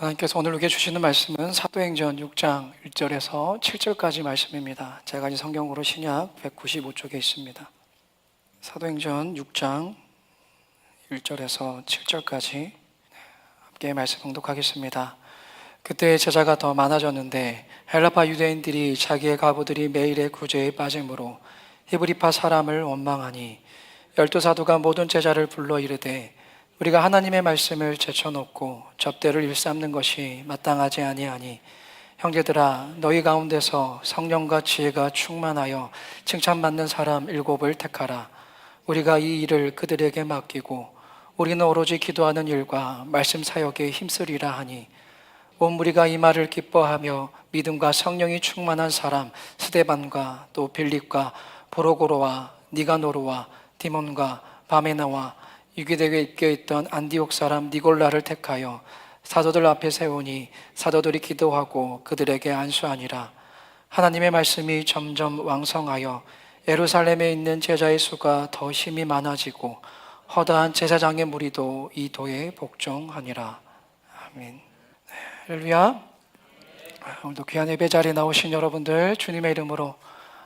하나님께서 오늘 우리에게 주시는 말씀은 사도행전 6장 1절에서 7절까지 말씀입니다. 제가 가진 성경으로 신약 195쪽에 있습니다. 사도행전 6장 1절에서 7절까지 함께 말씀 봉독하겠습니다. 그때 제자가 더 많아졌는데 헬라파 유대인들이 자기의 가부들이 매일의 구제에 빠짐으로 히브리파 사람을 원망하니 12사도가 모든 제자를 불러 이르되 우리가 하나님의 말씀을 제쳐놓고 접대를 일삼는 것이 마땅하지 아니하니 형제들아 너희 가운데서 성령과 지혜가 충만하여 칭찬받는 사람 7을 택하라. 우리가 이 일을 그들에게 맡기고 우리는 오로지 기도하는 일과 말씀 사역에 힘쓰리라 하니 온 무리가 이 말을 기뻐하며 믿음과 성령이 충만한 사람 스데반과 또 빌립과 보로고로와 니가노르와 디몬과 바메나와 유기되게 입겨있던 안디옥 사람 니골라를 택하여 사도들 앞에 세우니 사도들이 기도하고 그들에게 안수하니라. 하나님의 말씀이 점점 왕성하여 예루살렘에 있는 제자의 수가 더 힘이 많아지고 허다한 제사장의 무리도 이 도에 복종하니라. 아멘. 할렐루야. 오늘도 귀한 예배 자리에 나오신 여러분들 주님의 이름으로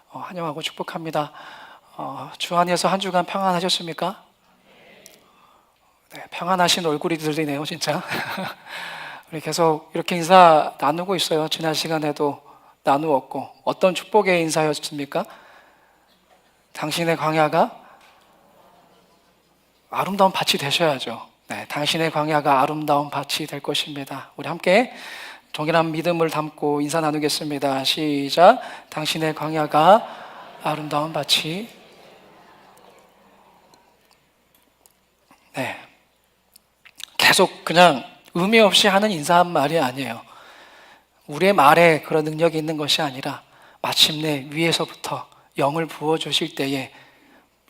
환영하고 축복합니다. 주 안에서 한 주간 평안하셨습니까? 네, 평안하신 얼굴이들이네요 진짜. 우리 계속 이렇게 인사 나누고 있어요. 지난 시간에도 나누었고 어떤 축복의 인사였습니까? 당신의 광야가 아름다운 밭이 되셔야죠. 네, 당신의 광야가 아름다운 밭이 될 것입니다. 우리 함께 동일한 믿음을 담고 인사 나누겠습니다. 시작. 당신의 광야가 아름다운 밭이. 네, 계속 그냥 의미 없이 하는 인사한 말이 아니에요. 우리의 말에 그런 능력이 있는 것이 아니라 마침내 위에서부터 영을 부어주실 때에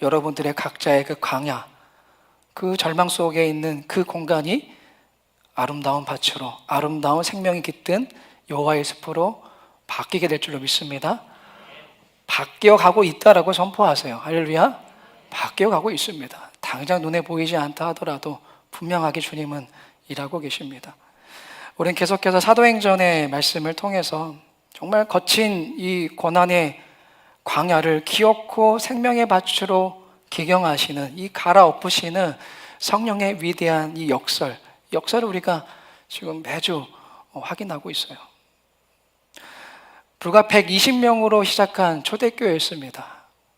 여러분들의 각자의 그 광야, 그 절망 속에 있는 그 공간이 아름다운 밭으로, 아름다운 생명이 깃든 여호와의 숲으로 바뀌게 될 줄로 믿습니다. 바뀌어가고 있다라고 선포하세요. 할렐루야. 바뀌어가고 있습니다. 당장 눈에 보이지 않다 하더라도 분명하게 주님은 일하고 계십니다. 우리는 계속해서 사도행전의 말씀을 통해서 정말 거친 이 고난의 광야를 기어코 생명의 밭으로 기경하시는, 이 갈아엎으시는 성령의 위대한 이 역사를 우리가 지금 매주 확인하고 있어요. 불과 120명으로 시작한 초대교회였습니다.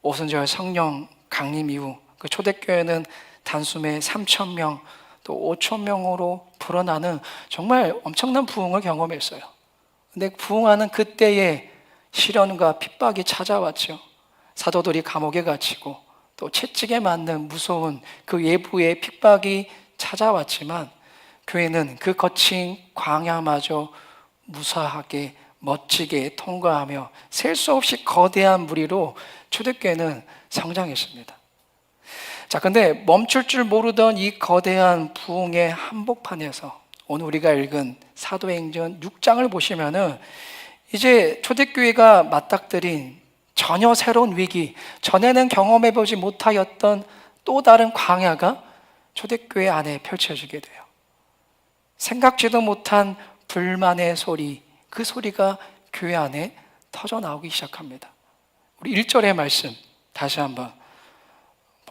오순절 성령 강림 이후 그 초대교회는 단숨에 3,000명 또 5,000명으로 불어나는 정말 엄청난 부흥을 경험했어요. 근데 부흥하는 그때에 시련과 핍박이 찾아왔죠. 사도들이 감옥에 갇히고 또 채찍에 맞는 무서운 그 외부의 핍박이 찾아왔지만 교회는 그 거친 광야마저 무사하게 멋지게 통과하며 셀 수 없이 거대한 무리로 초대교회는 성장했습니다. 자, 근데 멈출 줄 모르던 이 거대한 부흥의 한복판에서 오늘 우리가 읽은 사도행전 6장을 보시면은 이제 초대교회가 맞닥뜨린 전혀 새로운 위기, 전에는 경험해보지 못하였던 또 다른 광야가 초대교회 안에 펼쳐지게 돼요. 생각지도 못한 불만의 소리, 그 소리가 교회 안에 터져 나오기 시작합니다. 우리 1절의 말씀 다시 한번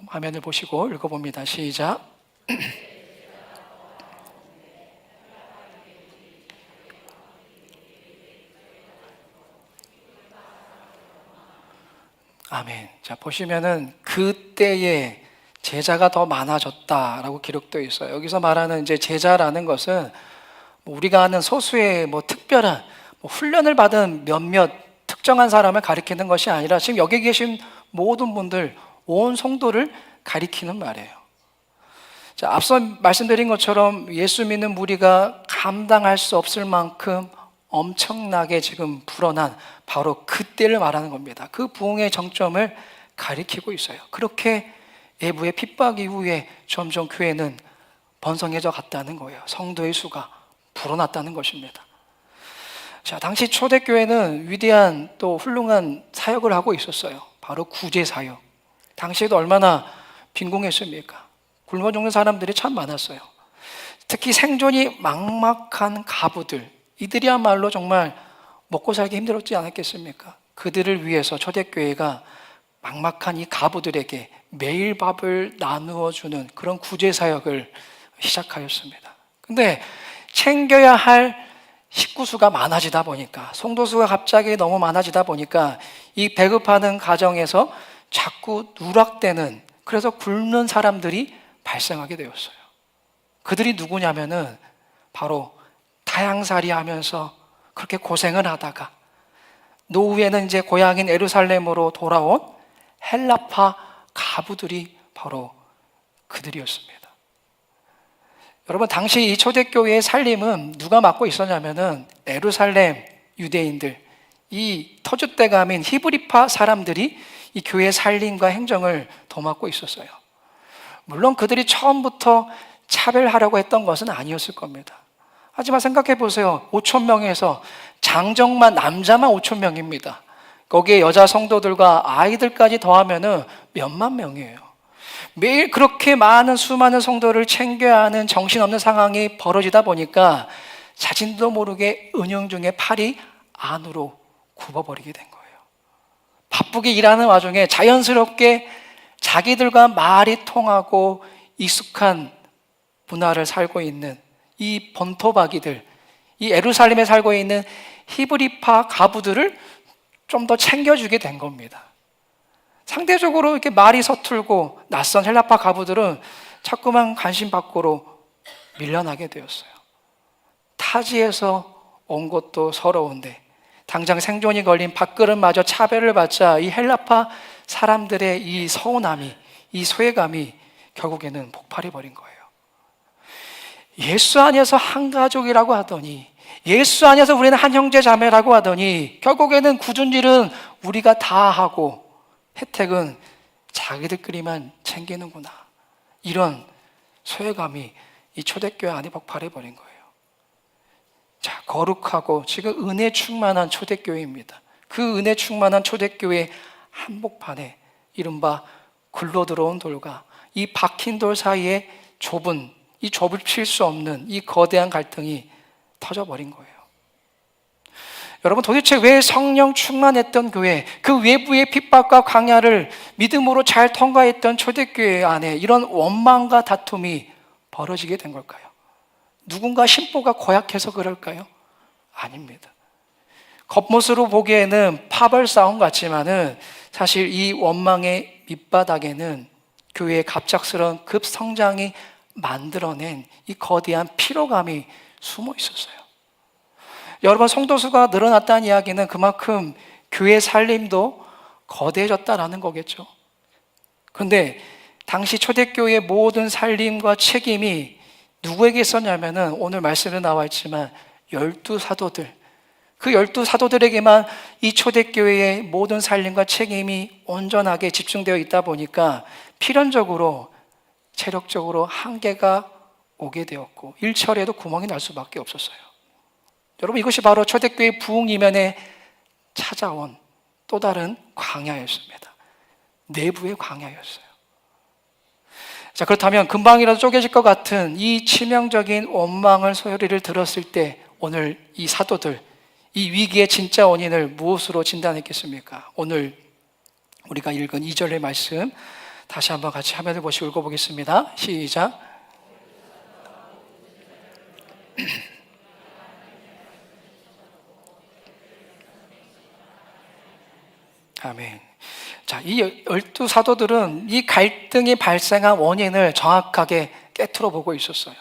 화면을 보시고 읽어봅니다. 시작. 아멘. 자, 보시면은 그때에 제자가 더 많아졌다라고 기록되어 있어요. 여기서 말하는 이제 제자라는 것은 우리가 아는 소수의 특별한 훈련을 받은 몇몇 특정한 사람을 가리키는 것이 아니라 지금 여기 계신 모든 분들, 온 성도를 가리키는 말이에요. 자, 앞서 말씀드린 것처럼 예수 믿는 무리가 감당할 수 없을 만큼 엄청나게 지금 불어난 바로 그때를 말하는 겁니다. 그 부흥의 정점을 가리키고 있어요. 그렇게 외부의 핍박 이후에 점점 교회는 번성해져 갔다는 거예요. 성도의 수가 불어났다는 것입니다. 자, 당시 초대교회는 위대한 또 훌륭한 사역을 하고 있었어요. 바로 구제 사역. 당시에도 얼마나 빈궁했습니까? 굶어 죽는 사람들이 참 많았어요. 특히 생존이 막막한 가부들, 이들이야말로 정말 먹고 살기 힘들었지 않았겠습니까? 그들을 위해서 초대교회가 막막한 이 가부들에게 매일 밥을 나누어 주는 그런 구제 사역을 시작하였습니다. 근데 챙겨야 할 식구수가 많아지다 보니까, 성도수가 갑자기 너무 많아지다 보니까 이 배급하는 가정에서 자꾸 누락되는, 그래서 굶는 사람들이 발생하게 되었어요. 그들이 누구냐면은 바로 타향살이 하면서 그렇게 고생을 하다가 노후에는 이제 고향인 예루살렘으로 돌아온 헬라파 가부들이 바로 그들이었습니다. 여러분, 당시 이 초대교회의 살림은 누가 맡고 있었냐면은 예루살렘 유대인들, 이 터줏대감인 히브리파 사람들이 이 교회 살림과 행정을 도맡고 있었어요. 물론 그들이 처음부터 차별하려고 했던 것은 아니었을 겁니다. 하지만 생각해 보세요. 5천 명에서 장정만 남자만 5천 명입니다. 거기에 여자 성도들과 아이들까지 더하면은 몇만 명이에요. 매일 그렇게 많은 수많은 성도를 챙겨야 하는 정신없는 상황이 벌어지다 보니까 자신도 모르게 은연중에 팔이 안으로 굽어버리게 된 거예요. 바쁘게 일하는 와중에 자연스럽게 자기들과 말이 통하고 익숙한 문화를 살고 있는 이 본토박이들, 이 예루살렘에 살고 있는 히브리파 가부들을 좀 더 챙겨주게 된 겁니다. 상대적으로 이렇게 말이 서툴고 낯선 헬라파 가부들은 자꾸만 관심 밖으로 밀려나게 되었어요. 타지에서 온 것도 서러운데 당장 생존이 걸린 밥그릇마저 차별을 받자 이 헬라파 사람들의 이 서운함이, 이 소외감이 결국에는 폭발해 버린 거예요. 예수 안에서 한 가족이라고 하더니, 예수 안에서 우리는 한 형제 자매라고 하더니 결국에는 굳은 일은 우리가 다 하고 혜택은 자기들끼리만 챙기는구나, 이런 소외감이 이 초대교회 안에 폭발해 버린 거예요. 자, 거룩하고 지금 은혜 충만한 초대교회입니다. 그 은혜 충만한 초대교회 한복판에 이른바 굴러 들어온 돌과 이 박힌 돌 사이에 이 좁을 수 없는 이 거대한 갈등이 터져버린 거예요. 여러분, 도대체 왜 성령 충만했던 교회, 그 외부의 핍박과 광야를 믿음으로 잘 통과했던 초대교회 안에 이런 원망과 다툼이 벌어지게 된 걸까요? 누군가 심보가 고약해서 그럴까요? 아닙니다. 겉모습으로 보기에는 파벌 싸움 같지만은 사실 이 원망의 밑바닥에는 교회의 갑작스러운 급성장이 만들어낸 이 거대한 피로감이 숨어 있었어요. 여러분, 성도수가 늘어났다는 이야기는 그만큼 교회 살림도 거대해졌다라는 거겠죠. 그런데 당시 초대교회의 모든 살림과 책임이 누구에게 있었냐면은 오늘 말씀에 나와 있지만 12사도들, 그 12사도들에게만 이 초대교회의 모든 살림과 책임이 온전하게 집중되어 있다 보니까 필연적으로 체력적으로 한계가 오게 되었고 일처리에도 구멍이 날 수밖에 없었어요. 여러분, 이것이 바로 초대교회 부흥 이면에 찾아온 또 다른 광야였습니다. 내부의 광야였어요. 자, 그렇다면 금방이라도 쪼개질 것 같은 이 치명적인 원망을 소리를 들었을 때 오늘 이 사도들, 이 위기의 진짜 원인을 무엇으로 진단했겠습니까? 오늘 우리가 읽은 2절의 말씀 다시 한번 같이 화면을 보시고 읽어보겠습니다. 시작. 아멘. 자, 이 12사도들은 이 갈등이 발생한 원인을 정확하게 깨트려 보고 있었어요.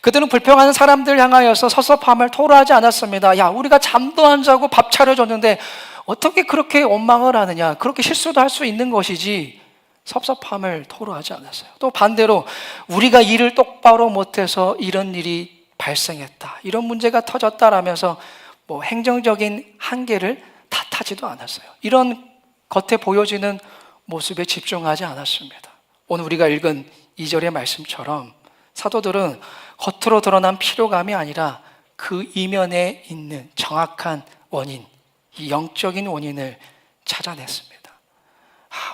그들은 불평하는 사람들 향하여서 섭섭함을 토로하지 않았습니다. 야, 우리가 잠도 안 자고 밥 차려줬는데 어떻게 그렇게 원망을 하느냐, 그렇게 실수도 할 수 있는 것이지 섭섭함을 토로하지 않았어요. 또 반대로 우리가 일을 똑바로 못해서 이런 일이 발생했다, 이런 문제가 터졌다라면서 뭐 행정적인 한계를 탓하지도 않았어요. 이런 겉에 보여지는 모습에 집중하지 않았습니다. 오늘 우리가 읽은 2절의 말씀처럼 사도들은 겉으로 드러난 피로감이 아니라 그 이면에 있는 정확한 원인, 이 영적인 원인을 찾아냈습니다.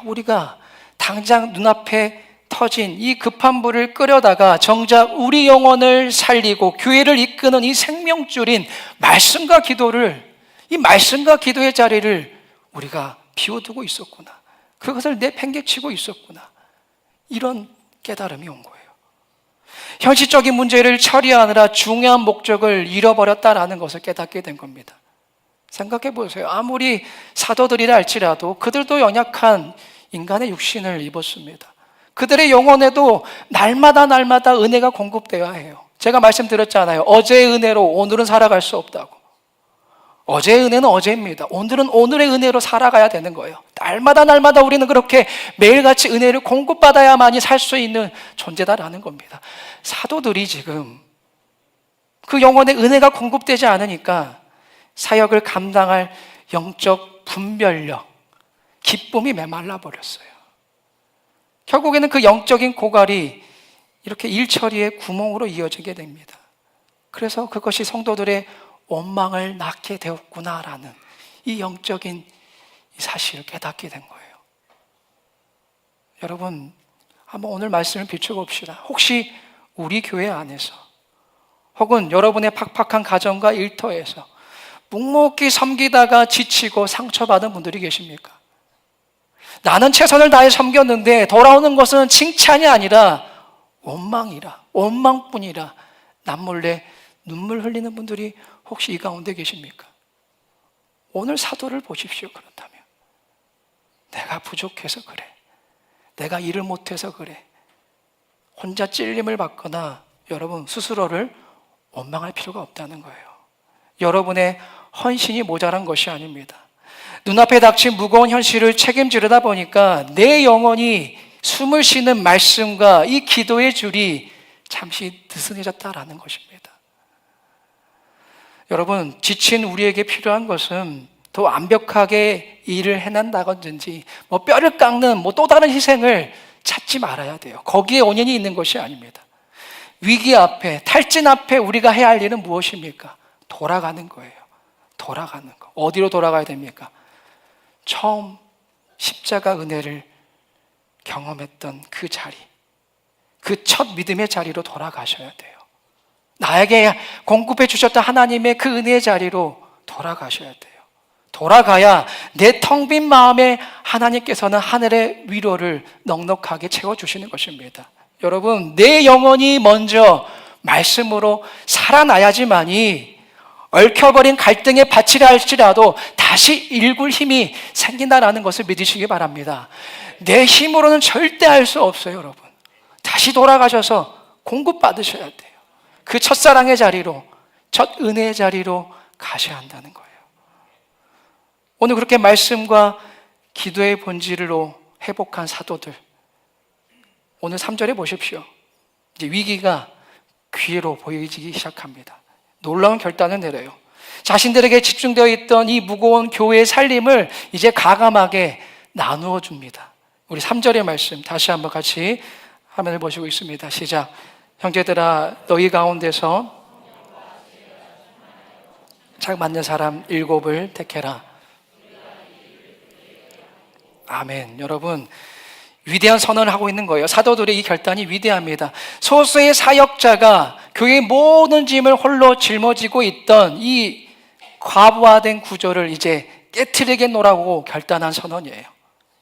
우리가 당장 눈앞에 터진 이 급한 불을 끄려다가 정작 우리 영혼을 살리고 교회를 이끄는 이 생명줄인 말씀과 기도를, 이 말씀과 기도의 자리를 우리가 비워두고 있었구나. 그것을 내팽개치고 있었구나. 이런 깨달음이 온 거예요. 현실적인 문제를 처리하느라 중요한 목적을 잃어버렸다라는 것을 깨닫게 된 겁니다. 생각해 보세요. 아무리 사도들이라 할지라도 그들도 연약한 인간의 육신을 입었습니다. 그들의 영혼에도 날마다 은혜가 공급되어야 해요. 제가 말씀드렸잖아요. 어제의 은혜로 오늘은 살아갈 수 없다고. 어제의 은혜는 어제입니다. 오늘은 오늘의 은혜로 살아가야 되는 거예요. 날마다 우리는 그렇게 매일같이 은혜를 공급받아야만이 살 수 있는 존재다라는 겁니다. 사도들이 지금 그 영혼의 은혜가 공급되지 않으니까 사역을 감당할 영적 분별력, 기쁨이 메말라 버렸어요. 결국에는 그 영적인 고갈이 이렇게 일처리의 구멍으로 이어지게 됩니다. 그래서 그것이 성도들의 원망을 낳게 되었구나라는 이 영적인 사실을 깨닫게 된 거예요. 여러분, 한번 오늘 말씀을 비춰봅시다. 혹시 우리 교회 안에서 혹은 여러분의 팍팍한 가정과 일터에서 묵묵히 섬기다가 지치고 상처받은 분들이 계십니까? 나는 최선을 다해 섬겼는데 돌아오는 것은 칭찬이 아니라 원망뿐이라 남몰래 눈물 흘리는 분들이 혹시 이 가운데 계십니까? 오늘 사도를 보십시오. 그렇다면 내가 부족해서 그래, 내가 일을 못해서 그래, 혼자 찔림을 받거나 여러분 스스로를 원망할 필요가 없다는 거예요. 여러분의 헌신이 모자란 것이 아닙니다. 눈앞에 닥친 무거운 현실을 책임지려다 보니까 내 영혼이 숨을 쉬는 말씀과 이 기도의 줄이 잠시 느슨해졌다라는 것입니다. 여러분, 지친 우리에게 필요한 것은 더 완벽하게 일을 해낸다든지 뼈를 깎는 또 다른 희생을 찾지 말아야 돼요. 거기에 원인이 있는 것이 아닙니다. 위기 앞에, 탈진 앞에 우리가 해야 할 일은 무엇입니까? 돌아가는 거예요. 돌아가는 거. 어디로 돌아가야 됩니까? 처음 십자가 은혜를 경험했던 그 자리, 그 첫 믿음의 자리로 돌아가셔야 돼요. 나에게 공급해 주셨던 하나님의 그 은혜의 자리로 돌아가셔야 돼요. 돌아가야 내 텅 빈 마음에 하나님께서는 하늘의 위로를 넉넉하게 채워주시는 것입니다. 여러분, 내 영혼이 먼저 말씀으로 살아나야지만이 얽혀버린 갈등의 밭이라 할지라도 다시 일굴 힘이 생긴다는 것을 믿으시기 바랍니다. 내 힘으로는 절대 할 수 없어요. 여러분, 다시 돌아가셔서 공급받으셔야 돼요. 그 첫사랑의 자리로, 첫 은혜의 자리로 가셔야 한다는 거예요. 오늘 그렇게 말씀과 기도의 본질로 회복한 사도들, 오늘 3절에 보십시오. 이제 위기가 기회로 보이기 시작합니다. 놀라운 결단을 내려요. 자신들에게 집중되어 있던 이 무거운 교회의 살림을 이제 가감하게 나누어 줍니다. 우리 3절의 말씀 다시 한번 같이 화면을 보시고 있습니다. 시작. 형제들아, 너희 가운데서 잘 맞는 사람 7을 택해라. 아멘. 여러분, 위대한 선언을 하고 있는 거예요. 사도들의 이 결단이 위대합니다. 소수의 사역자가 교회의 모든 짐을 홀로 짊어지고 있던 이 과부하된 구조를 이제 깨트리겠노라고 결단한 선언이에요.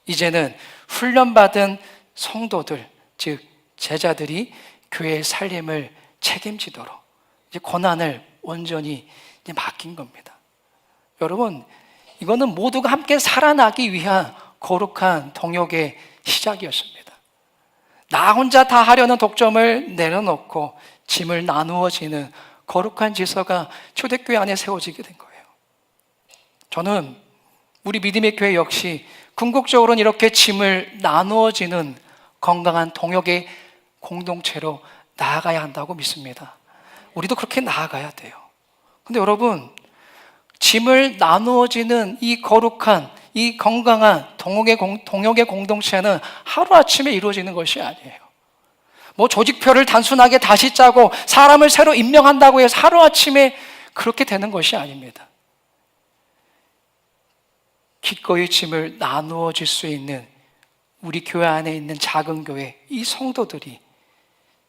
이제는 훈련받은 성도들, 즉 제자들이 교회의 살림을 책임지도록 이제 권한을 온전히 이제 맡긴 겁니다. 여러분, 이거는 모두가 함께 살아나기 위한 거룩한 동역의 시작이었습니다. 나 혼자 다 하려는 독점을 내려놓고 짐을 나누어지는 거룩한 질서가 초대교회 안에 세워지게 된 거예요. 저는 우리 믿음의 교회 역시 궁극적으로는 이렇게 짐을 나누어지는 건강한 동역의 공동체로 나아가야 한다고 믿습니다. 우리도 그렇게 나아가야 돼요. 근데 여러분, 짐을 나누어지는 이 거룩한, 이 건강한 동역의 공동체는 하루아침에 이루어지는 것이 아니에요. 조직표를 단순하게 다시 짜고 사람을 새로 임명한다고 해서 하루아침에 그렇게 되는 것이 아닙니다. 기꺼이 짐을 나누어질 수 있는 우리 교회 안에 있는 작은 교회, 이 성도들이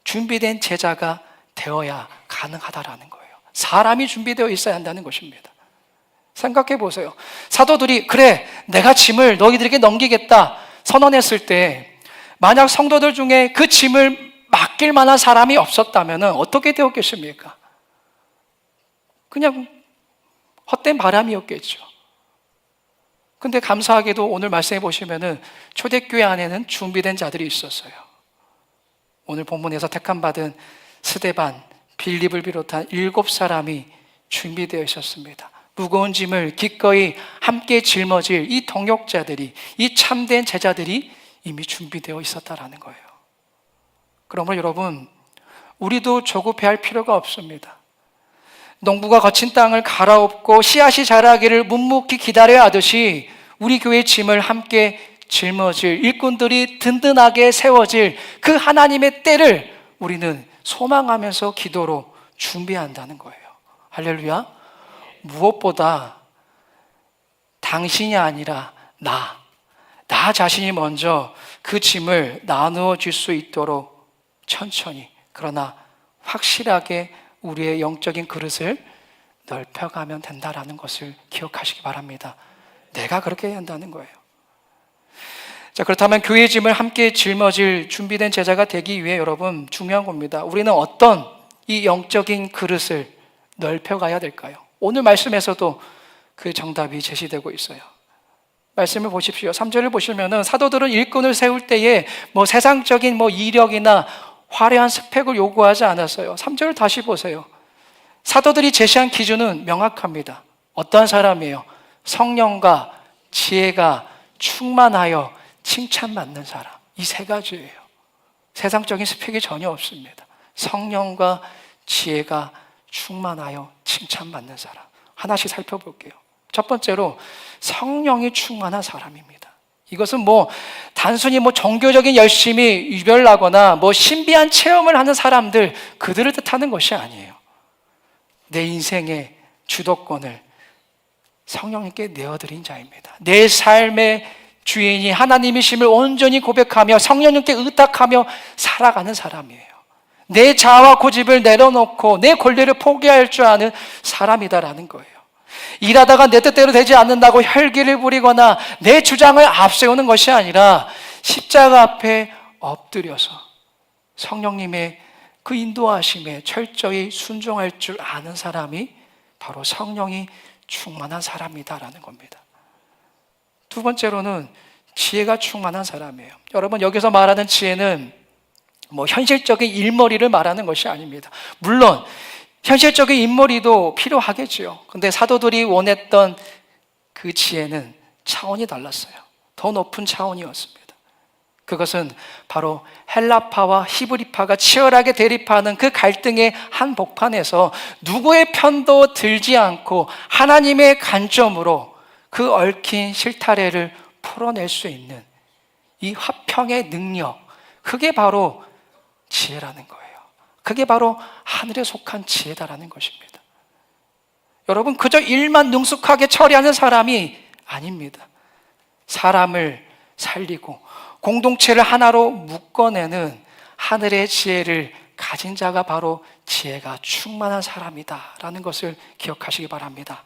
준비된 제자가 되어야 가능하다라는 거예요. 사람이 준비되어 있어야 한다는 것입니다. 생각해 보세요. 사도들이 그래 내가 짐을 너희들에게 넘기겠다 선언했을 때 만약 성도들 중에 그 짐을 맡길 만한 사람이 없었다면 어떻게 되었겠습니까? 그냥 헛된 바람이었겠죠. 근데 감사하게도 오늘 말씀해 보시면은 초대교회 안에는 준비된 자들이 있었어요. 오늘 본문에서 택함받은 스데반, 빌립을 비롯한 7사람이 준비되어 있었습니다. 무거운 짐을 기꺼이 함께 짊어질 이 동역자들이, 이 참된 제자들이 이미 준비되어 있었다라는 거예요. 그러므로 여러분, 우리도 조급해할 필요가 없습니다. 농부가 거친 땅을 갈아엎고 씨앗이 자라기를 묵묵히 기다려야 하듯이 우리 교회의 짐을 함께 짊어질 일꾼들이 든든하게 세워질 그 하나님의 때를 우리는 소망하면서 기도로 준비한다는 거예요. 할렐루야. 무엇보다 당신이 아니라 나 자신이 먼저 그 짐을 나누어 줄 수 있도록 천천히 그러나 확실하게 우리의 영적인 그릇을 넓혀가면 된다라는 것을 기억하시기 바랍니다. 내가 그렇게 해야 한다는 거예요. 자, 그렇다면 교회의 짐을 함께 짊어질 준비된 제자가 되기 위해 여러분 중요한 겁니다. 우리는 어떤 이 영적인 그릇을 넓혀가야 될까요? 오늘 말씀에서도 그 정답이 제시되고 있어요. 말씀을 보십시오. 3절을 보시면은 사도들은 일꾼을 세울 때에 세상적인 이력이나 화려한 스펙을 요구하지 않았어요. 3절을 다시 보세요. 사도들이 제시한 기준은 명확합니다. 어떠한 사람이에요? 성령과 지혜가 충만하여 칭찬받는 사람. 이 세 가지예요. 세상적인 스펙이 전혀 없습니다. 성령과 지혜가 충만하여 칭찬받는 사람. 하나씩 살펴볼게요. 첫 번째로 성령이 충만한 사람입니다. 이것은 단순히 종교적인 열심이 유별나거나 신비한 체험을 하는 사람들, 그들을 뜻하는 것이 아니에요. 내 인생의 주도권을 성령님께 내어드린 자입니다. 내 삶의 주인이 하나님이심을 온전히 고백하며 성령님께 의탁하며 살아가는 사람이에요. 내 자아와 고집을 내려놓고 내 권리를 포기할 줄 아는 사람이다라는 거예요. 일하다가 내 뜻대로 되지 않는다고 혈기를 부리거나 내 주장을 앞세우는 것이 아니라 십자가 앞에 엎드려서 성령님의 그 인도하심에 철저히 순종할 줄 아는 사람이 바로 성령이 충만한 사람이다라는 겁니다. 두 번째로는 지혜가 충만한 사람이에요. 여러분, 여기서 말하는 지혜는 현실적인 일머리를 말하는 것이 아닙니다. 물론 현실적인 인머리도 필요하겠죠. 근데 사도들이 원했던 그 지혜는 차원이 달랐어요. 더 높은 차원이었습니다. 그것은 바로 헬라파와 히브리파가 치열하게 대립하는 그 갈등의 한복판에서 누구의 편도 들지 않고 하나님의 관점으로 그 얽힌 실타래를 풀어낼 수 있는 이 화평의 능력, 그게 바로 지혜라는 거예요. 그게 바로 하늘에 속한 지혜다라는 것입니다. 여러분, 그저 일만 능숙하게 처리하는 사람이 아닙니다. 사람을 살리고 공동체를 하나로 묶어내는 하늘의 지혜를 가진 자가 바로 지혜가 충만한 사람이다라는 것을 기억하시기 바랍니다.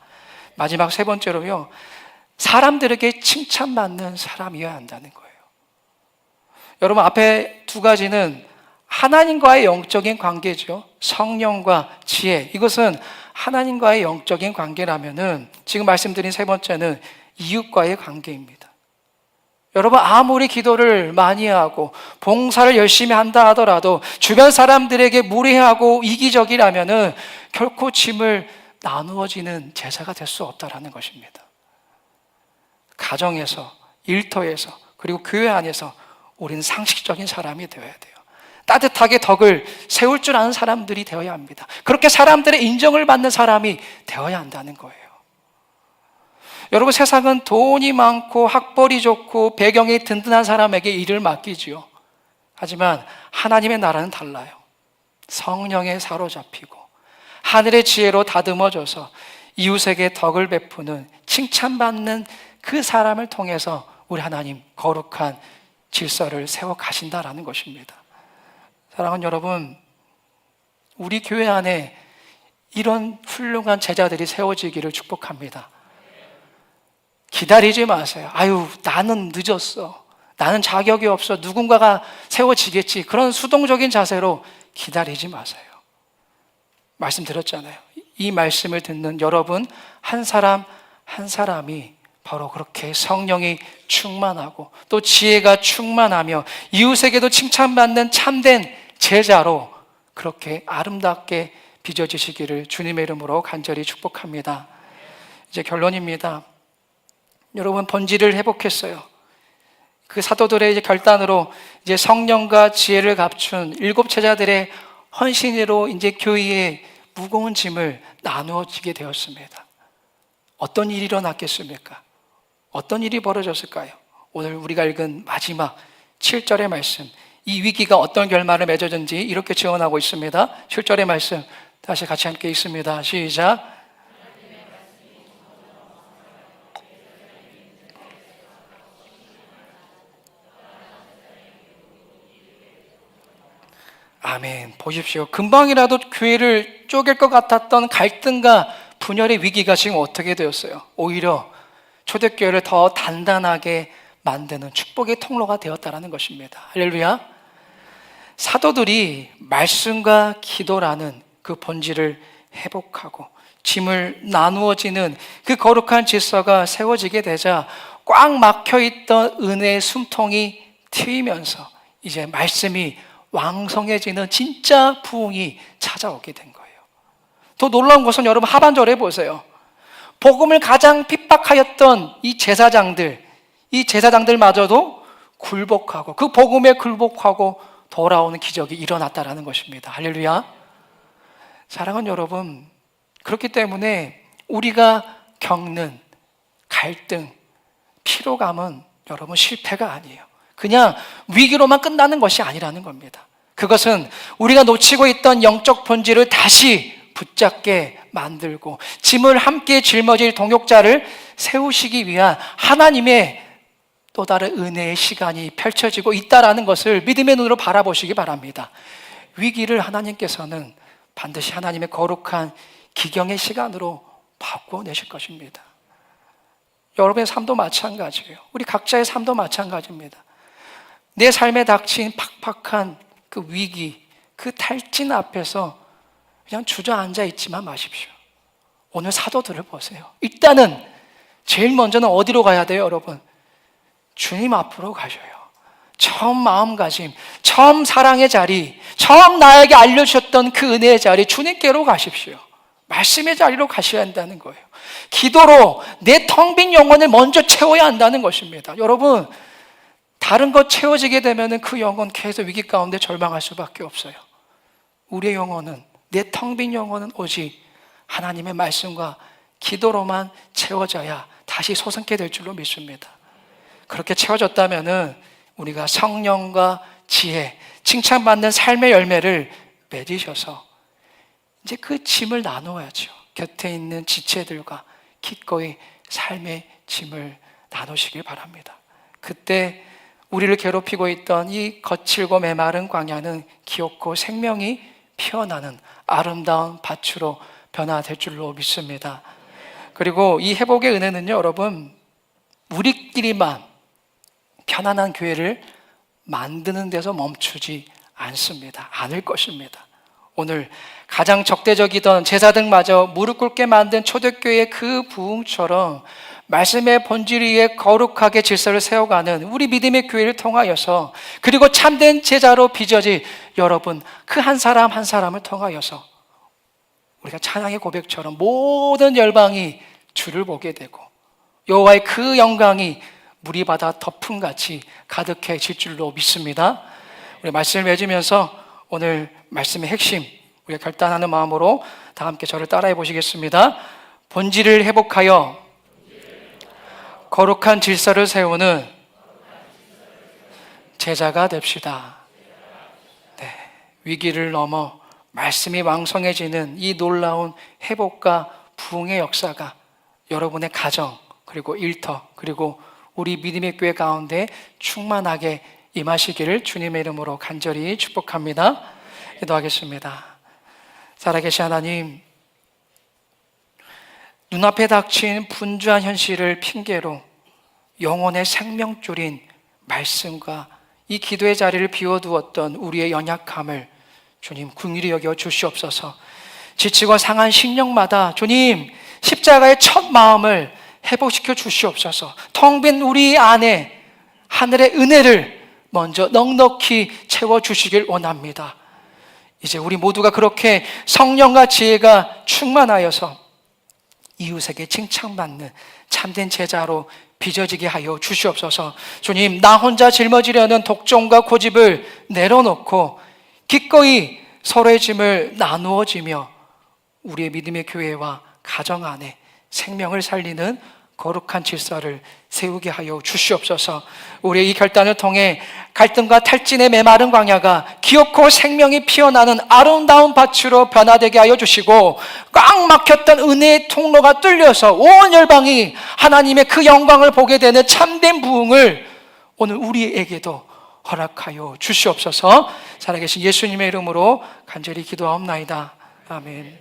마지막 세 번째로요, 사람들에게 칭찬받는 사람이어야 한다는 거예요. 여러분, 앞에 두 가지는 하나님과의 영적인 관계죠. 성령과 지혜. 이것은 하나님과의 영적인 관계라면은 지금 말씀드린 세 번째는 이웃과의 관계입니다. 여러분, 아무리 기도를 많이 하고 봉사를 열심히 한다 하더라도 주변 사람들에게 무례하고 이기적이라면은 결코 짐을 나누어지는 제자가 될 수 없다라는 것입니다. 가정에서, 일터에서, 그리고 교회 안에서 우리는 상식적인 사람이 되어야 돼요. 따뜻하게 덕을 세울 줄 아는 사람들이 되어야 합니다. 그렇게 사람들의 인정을 받는 사람이 되어야 한다는 거예요. 여러분, 세상은 돈이 많고 학벌이 좋고 배경이 든든한 사람에게 일을 맡기지요. 하지만 하나님의 나라는 달라요. 성령에 사로잡히고 하늘의 지혜로 다듬어져서 이웃에게 덕을 베푸는, 칭찬받는 그 사람을 통해서 우리 하나님 거룩한 질서를 세워 가신다라는 것입니다. 사랑하는 여러분, 우리 교회 안에 이런 훌륭한 제자들이 세워지기를 축복합니다. 기다리지 마세요. 아유, 나는 늦었어. 나는 자격이 없어. 누군가가 세워지겠지. 그런 수동적인 자세로 기다리지 마세요. 말씀드렸잖아요. 이 말씀을 듣는 여러분 한 사람 한 사람이 바로 그렇게 성령이 충만하고 또 지혜가 충만하며 이웃에게도 칭찬받는 참된 제자로 그렇게 아름답게 빚어지시기를 주님의 이름으로 간절히 축복합니다. 이제 결론입니다. 여러분, 본질을 회복했어요. 그 사도들의 이제 결단으로 이제 성령과 지혜를 갖춘 7 제자들의 헌신으로 이제 교회의 무거운 짐을 나누어지게 되었습니다. 어떤 일이 일어났겠습니까? 어떤 일이 벌어졌을까요? 오늘 우리가 읽은 마지막 7절의 말씀, 이 위기가 어떤 결말을 맺어진지 이렇게 증언하고 있습니다. 7절의 말씀 다시 같이 함께 읽습니다. 시작. 아멘. 보십시오. 금방이라도 교회를 쪼갤 것 같았던 갈등과 분열의 위기가 지금 어떻게 되었어요? 오히려 초대교회를 더 단단하게 만드는 축복의 통로가 되었다는 것입니다. 할렐루야. 사도들이 말씀과 기도라는 그 본질을 회복하고 짐을 나누어지는 그 거룩한 질서가 세워지게 되자 꽉 막혀있던 은혜의 숨통이 트이면서 이제 말씀이 왕성해지는 진짜 부흥이 찾아오게 된 거예요. 더 놀라운 것은 여러분 하반절에 보세요. 복음을 가장 핍박하였던 이 제사장들마저도 굴복하고 그 복음에 굴복하고 돌아오는 기적이 일어났다라는 것입니다. 할렐루야. 사랑하는 여러분, 그렇기 때문에 우리가 겪는 갈등, 피로감은 여러분 실패가 아니에요. 그냥 위기로만 끝나는 것이 아니라는 겁니다. 그것은 우리가 놓치고 있던 영적 본질을 다시 붙잡게 만들고 짐을 함께 짊어질 동역자를 세우시기 위한 하나님의 또 다른 은혜의 시간이 펼쳐지고 있다는 것을 믿음의 눈으로 바라보시기 바랍니다. 위기를 하나님께서는 반드시 하나님의 거룩한 기경의 시간으로 바꿔내실 것입니다. 여러분의 삶도 마찬가지예요. 우리 각자의 삶도 마찬가지입니다. 내 삶에 닥친 팍팍한 그 위기, 그 탈진 앞에서 그냥 주저앉아 있지만 마십시오. 오늘 사도들을 보세요. 일단은 제일 먼저는 어디로 가야 돼요, 여러분? 주님 앞으로 가셔요. 처음 마음가짐, 처음 사랑의 자리, 처음 나에게 알려주셨던 그 은혜의 자리, 주님께로 가십시오. 말씀의 자리로 가셔야 한다는 거예요. 기도로 내 텅 빈 영혼을 먼저 채워야 한다는 것입니다. 여러분, 다른 것 채워지게 되면 그 영혼 계속 위기 가운데 절망할 수밖에 없어요. 우리의 영혼은, 내 텅 빈 영혼은 오직 하나님의 말씀과 기도로만 채워져야 다시 솟게 될 줄로 믿습니다. 그렇게 채워졌다면 우리가 성령과 지혜, 칭찬받는 삶의 열매를 맺으셔서 이제 그 짐을 나누어야죠. 곁에 있는 지체들과 기꺼이 삶의 짐을 나누시길 바랍니다. 그때 우리를 괴롭히고 있던 이 거칠고 메마른 광야는 기업고 생명이 피어나는 아름다운 밭으로 변화될 줄로 믿습니다. 그리고 이 회복의 은혜는요, 여러분, 우리끼리만 편안한 교회를 만드는 데서 멈추지 않습니다. 않을 것입니다. 오늘 가장 적대적이던 제사등마저 무릎 꿇게 만든 초대교회의 그 부흥처럼 말씀의 본질 위에 거룩하게 질서를 세워가는 우리 믿음의 교회를 통하여서, 그리고 참된 제자로 빚어질 여러분 그 한 사람 한 사람을 통하여서 우리가 찬양의 고백처럼 모든 열방이 주를 보게 되고 여호와의 그 영광이 물이 바다 덮음같이 가득해질 줄로 믿습니다. 우리 말씀을 맺으면서 오늘 말씀의 핵심, 우리가 결단하는 마음으로 다 함께 저를 따라해 보시겠습니다. 본질을 회복하여 거룩한 질서를 세우는 제자가 됩시다. 네, 위기를 넘어 말씀이 왕성해지는 이 놀라운 회복과 부흥의 역사가 여러분의 가정, 그리고 일터, 그리고 우리 믿음의 교회 가운데 충만하게 임하시기를 주님의 이름으로 간절히 축복합니다. 기도하겠습니다. 살아계신 하나님, 눈앞에 닥친 분주한 현실을 핑계로 영혼의 생명줄인 말씀과 이 기도의 자리를 비워두었던 우리의 연약함을 주님 긍휼히 여겨 주시옵소서. 지치고 상한 심령마다 주님 십자가의 첫 마음을 회복시켜 주시옵소서. 텅 빈 우리 안에 하늘의 은혜를 먼저 넉넉히 채워주시길 원합니다. 이제 우리 모두가 그렇게 성령과 지혜가 충만하여서 이웃에게 칭찬받는 참된 제자로 빚어지게 하여 주시옵소서. 주님, 나 혼자 짊어지려는 독점과 고집을 내려놓고 기꺼이 서로의 짐을 나누어지며 우리의 믿음의 교회와 가정 안에 생명을 살리는 거룩한 질서를 세우게 하여 주시옵소서. 우리의 이 결단을 통해 갈등과 탈진의 메마른 광야가 기업고 생명이 피어나는 아름다운 밭으로 변화되게 하여 주시고, 꽉 막혔던 은혜의 통로가 뚫려서 온 열방이 하나님의 그 영광을 보게 되는 참된 부흥을 오늘 우리에게도 허락하여 주시옵소서. 살아계신 예수님의 이름으로 간절히 기도하옵나이다. 아멘.